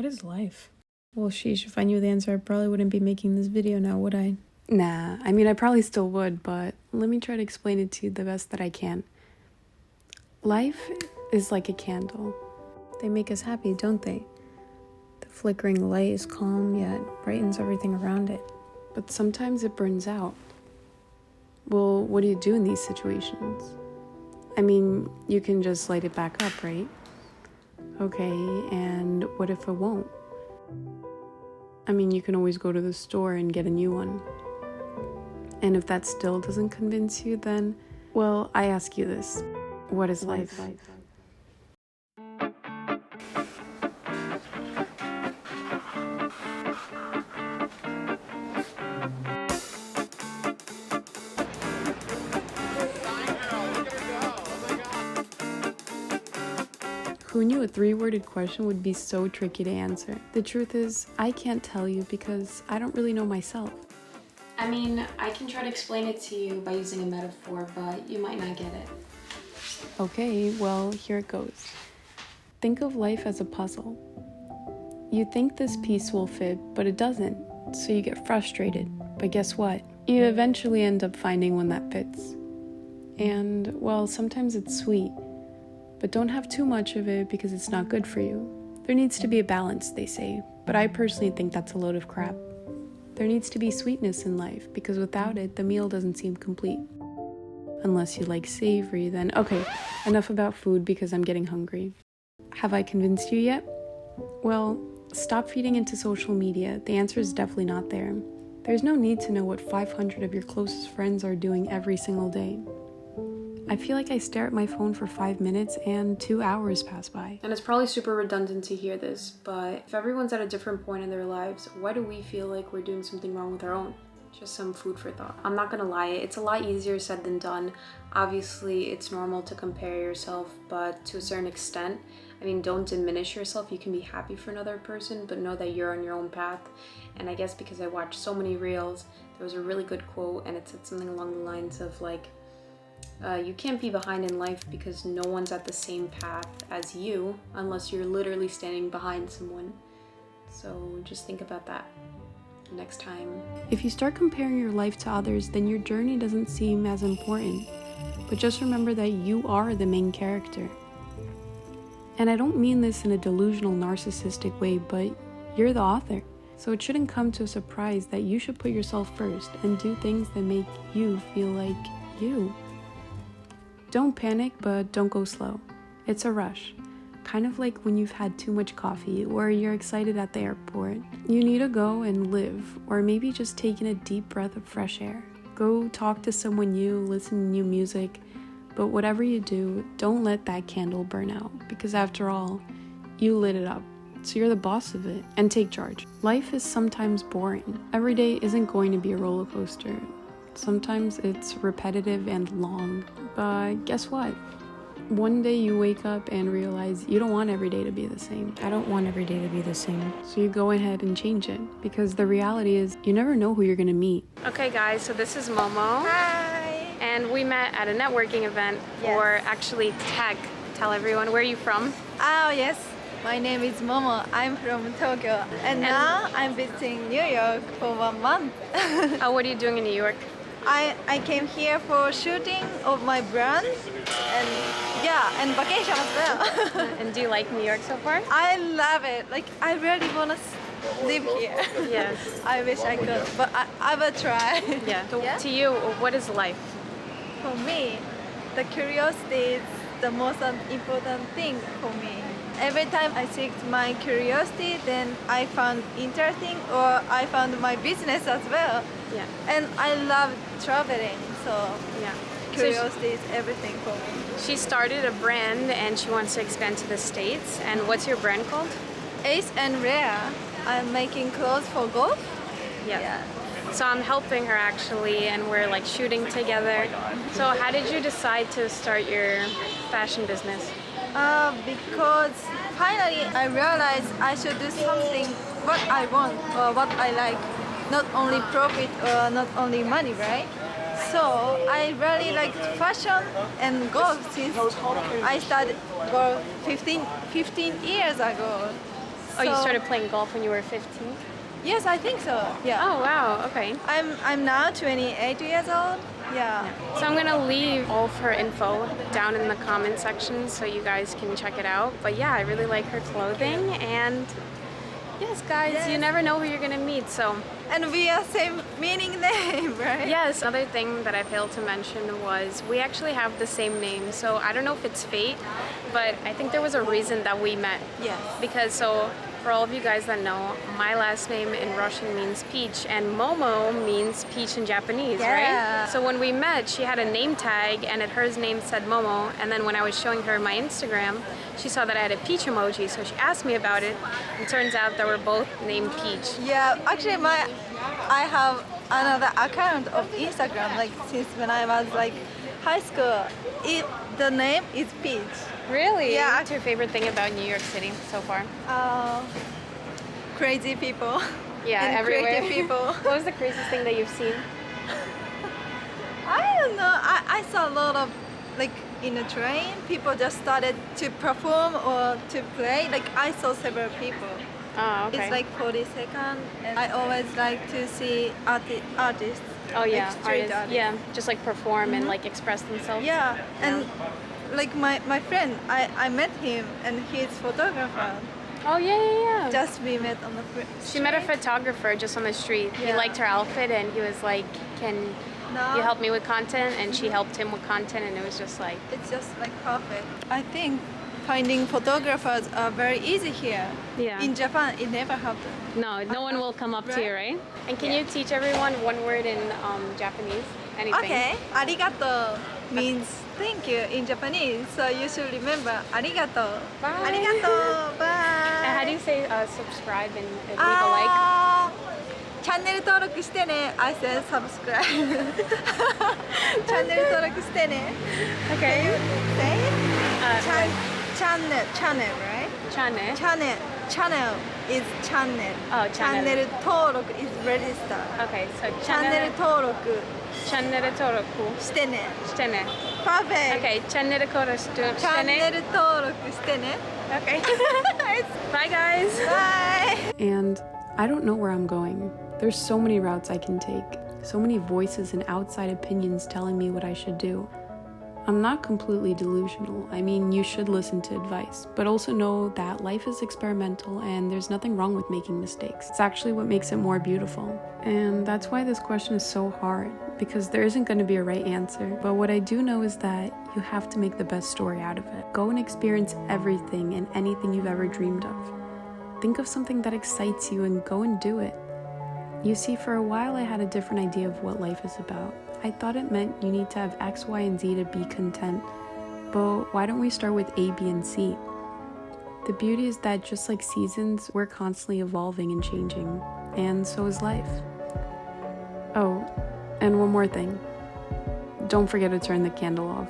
is life? Well, sheesh, if I knew the answer, I probably wouldn't be making this video now, would I? Nah, I mean, I probably still would, but let me try to explain it to you the best that I can. Life is like a candle. They make us happy, don't they? The flickering light is calm, yet brightens everything around it. But sometimes it burns out. Well, what do you do in these situations? I mean, you can just light it back up, right? Okay, and what if it won't? I mean, you can always go to the store and get a new one. And if that still doesn't convince you, then, well, I ask you this. What is life? Who knew a three-worded question would be so tricky to answer? The truth is, I can't tell you because I don't really know myself. I mean, I can try to explain it to you by using a metaphor, but you might not get it. Okay, well, here it goes. Think of life as a puzzle. You think this piece will fit, but it doesn't, so you get frustrated. But guess what? You eventually end up finding one that fits. And, well, sometimes it's sweet. But don't have too much of it because it's not good for you. There needs to be a balance, they say, but I personally think that's a load of crap. There needs to be sweetness in life because without it, the meal doesn't seem complete. Unless you like savory, then okay, enough about food because I'm getting hungry. Have I convinced you yet? Well, stop feeding into social media. The answer is definitely not there. There's no need to know what 500 of your closest friends are doing every single day. I feel like I stare at my phone for 5 minutes and 2 hours pass by. And it's probably super redundant to hear this, but if everyone's at a different point in their lives, why do we feel like we're doing something wrong with our own? Just some food for thought. I'm not gonna lie, it's a lot easier said than done. Obviously, it's normal to compare yourself, but to a certain extent, I mean, don't diminish yourself. You can be happy for another person, but know that you're on your own path. And I guess because I watched so many reels, there was a really good quote, and it said something along the lines of like, you can't be behind in life because no one's at the same path as you unless you're literally standing behind someone. So just think about that next time. If you start comparing your life to others, then your journey doesn't seem as important. But just remember that you are the main character. And I don't mean this in a delusional, narcissistic way, but you're the author. So it shouldn't come to a surprise that you should put yourself first and do things that make you feel like you. Don't panic, but don't go slow. It's a rush. Kind of like when you've had too much coffee or you're excited at the airport. You need to go and live, or maybe just take in a deep breath of fresh air. Go talk to someone new, listen to new music, but whatever you do, don't let that candle burn out, because after all, you lit it up. So you're the boss of it, and take charge. Life is sometimes boring. Every day isn't going to be a roller coaster. Sometimes it's repetitive and long, but guess what? One day you wake up and realize you don't want every day to be the same. I don't want every day to be the same. So you go ahead and change it, because the reality is you never know who you're gonna meet. Okay guys, so this is Momo. Hi! And we met at a networking event for actually tech. Tell everyone, where are you from? Oh yes, my name is Momo. I'm from Tokyo. And now I'm visiting New York for 1 month. What are you doing in New York? I came here for shooting of my brand and vacation as well. And do you like New York so far? I love it. Like I really want to live here. Yes. I wish I could, but I will try. Yeah. So to you, what is life? For me, the curiosity is the most important thing for me. Every time I seeked my curiosity, then I found interesting, or I found my business as well. Yeah. And I love traveling, so yeah, curiosity is everything for me. She started a brand and she wants to expand to the States. And what's your brand called? Ace and Rare. I'm making clothes for golf. Yeah. So I'm helping her actually, and we're like shooting together. So how did you decide to start your fashion business? Because finally I realized I should do something what I want or what I like. Not only profit or not only money, right? So I really liked fashion and golf since I started golf 15 years ago. Oh, you So- started playing golf when you were 15? Yes, I think so. Yeah. Oh, wow, okay. I'm now 28 years old. Yeah. So I'm gonna leave all of her info down in the comment section so you guys can check it out. But yeah, I really like her clothing, and yes, guys, you Yes. never know who you're gonna meet, so. And we are same meaning name, right? Yes, another thing that I failed to mention was we actually have the same name, so I don't know if it's fate, but I think there was a reason that we met. Yes. Because so for all of you guys that know, my last name in Russian means peach, and Momo means peach in Japanese, Yeah. right? So when we met, she had a name tag, and hers name said Momo, and then when I was showing her my Instagram, she saw that I had a peach emoji, so she asked me about it, and turns out that we're both named Peach. Yeah. Actually, I have another account of Instagram like since when I was like high school. The name is Peach. Really? Yeah. What's your favorite thing about New York City so far? Crazy people. Yeah, and everywhere. creative people. What was the craziest thing that you've seen? I don't know. I saw a lot of like in a train, people just started to perform or to play. Like I saw several people. Oh, okay. It's like 40 seconds, and I always like to see artists. Oh yeah, like street artists. Yeah, just like perform and like express themselves. Yeah, and like my friend, I met him, and he's photographer. Oh yeah. Just we met on the She met a photographer just on the street. He Yeah. liked her outfit, and he was like, "Can No. you help me with content?" And she helped him with content, and it was just like, It's just like perfect. I think finding photographers are very easy here. Yeah. In Japan, it never happened. no one will come up to you, Right. right? And can you teach everyone one word in Japanese? Anything? Okay, arigato means thank you in Japanese, so you should remember arigato. Bye. Arigato. Bye. And how do you say subscribe and leave a like?チャンネル登録してね。I said subscribe. チャンネル登録してね。Can Okay. you say it? Channel. Channel, right? Channel. Channel is channel. Oh, channel. チャンネル登録 is register. Okay, so チャンネル登録チャンネル登録してね。してね。Perfect. Okay, チャンネル登録してね。チャンネル登録してね。Okay. Bye, guys. Bye. And I don't know where I'm going. There's so many routes I can take, so many voices and outside opinions telling me what I should do. I'm not completely delusional. I mean, you should listen to advice, but also know that life is experimental and there's nothing wrong with making mistakes. It's actually what makes it more beautiful. And that's why this question is so hard, because there isn't going to be a right answer. But what I do know is that you have to make the best story out of it. Go and experience everything and anything you've ever dreamed of. Think of something that excites you and go and do it. You see, for a while I had a different idea of what life is about. I thought it meant you need to have X, Y, and Z to be content. But why don't we start with A, B, and C? The beauty is that just like seasons, we're constantly evolving and changing. And so is life. Oh, and one more thing. Don't forget to turn the candle off.